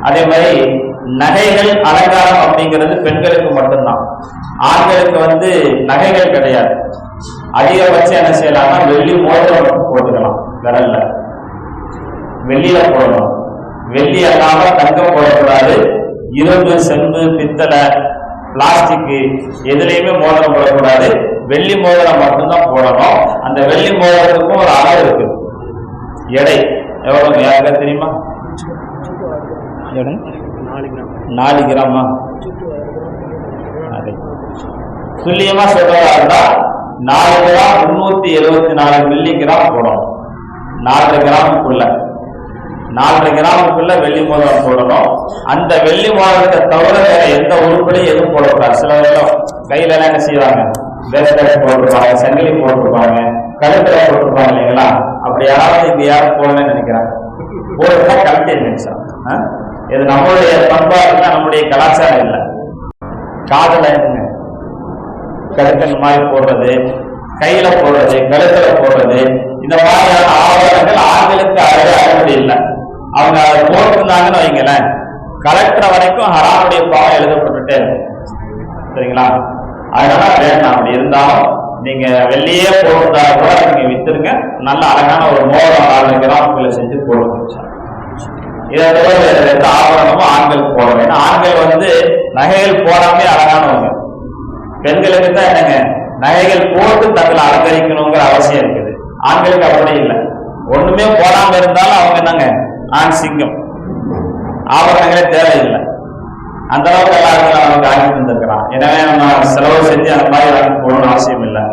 அதே மாதிரி நகைகள் அலங்காரம் அப்படிங்கிறது பெண்களுக்கு மட்டும்தான். ஆண்களுக்கு நகைகள் கிடையாது. அதிகபட்சம் என்ன செய்யலாம்னா வெள்ளி மோதிரம் மட்டும் போட்டுக்கலாம். விரல்ல வெள்ளியில போடணும். வெள்ளி அல்லாம தங்கம் போடக்கூடாது. இரும்பு, செம்பு, பித்தளை, பிளாஸ்டிக் எதுலையுமே மோதிரம் போடக்கூடாது. வெள்ளி மோதிரம் மட்டும்தான் போடணும். அந்த வெள்ளி மோதிரத்துக்கும் ஒரு அளவு இருக்கு. எடை எவ்வளவு யாருக்கா தெரியுமா? 4 கிராமா? துல்லியமா சொல்றதா இருந்தா 4 கிராம் 374 மில்லி கிராம் போடணும். 4 கிராமுக்குள்ள 4 கிராமுக்குள்ள வெள்ளி மோதிரம் போடணும். அந்த வெள்ளி மோதிரத்தை தவிர வேற எந்த உறுப்புலையும் எதுவும் போடக்கூடாது. சில கையில எல்லாம் என்ன செய்வாங்க, பிரேஸ்லெட் போட்டிருப்பாங்க, சங்கிலி போட்டிருப்பாங்க, கழுத்துல போட்டிருப்பாங்க இல்லைங்களா? அப்படி யாராவது இங்க யாரும் போடணும்னு நினைக்கிறாங்க. போடுறதா கழுத்தை நினைச்சாங்க. இது நம்மளுடைய பண்பாடு இல்லை, நம்முடைய கலாச்சாரம் இல்லை. காதல கழுத்தல் மாதிரி போடுறது, கையில போடுறது, கழுத்துல போடுறது, இந்த மாதிரியான ஆவணங்கள் ஆண்களுக்கு அறுவடை இல்லை. அவங்க அதை போட்டிருந்தாங்கன்னு வைங்களேன், கலெக்டர் வரைக்கும் ஹராமுடைய பாவம் எழுதப்பட்டுட்டே இருக்கும். சரிங்களா? அதனால வேண்டாம். அப்படி இருந்தாலும் நீங்க வெள்ளியே போட்டுட்டா கூட நீங்க வித்துருங்க. நல்ல அழகான ஒரு மோதிரம் 4 கிராமுக்குள்ள செஞ்சு போடுங்க. இதை தவிர எந்த ஆபரணமும் ஆண்களுக்கு போடணும். ஏன்னா ஆண்கள் நகைகள் போடாமே அழகானவங்க. பெண்களுக்கு தான் என்னங்க நகைகள் போட்டு தங்களை அலங்கரிக்கணுங்கிற அவசியம் இருக்குது. ஆண்களுக்கு அப்படி இல்லை. ஒண்ணுமே போடாம இருந்தாலும் அவங்க என்னங்க ஆண் சிங்கம். ஆபரணங்களே தேவையில்லை. அந்த அளவுக்கு எல்லாருக்கும் நமக்கு ஆக்கி தந்திருக்கிறான். எனவே நம்ம செலவு செஞ்சு அந்த மாதிரி போடணும்னு அவசியம் இல்லை.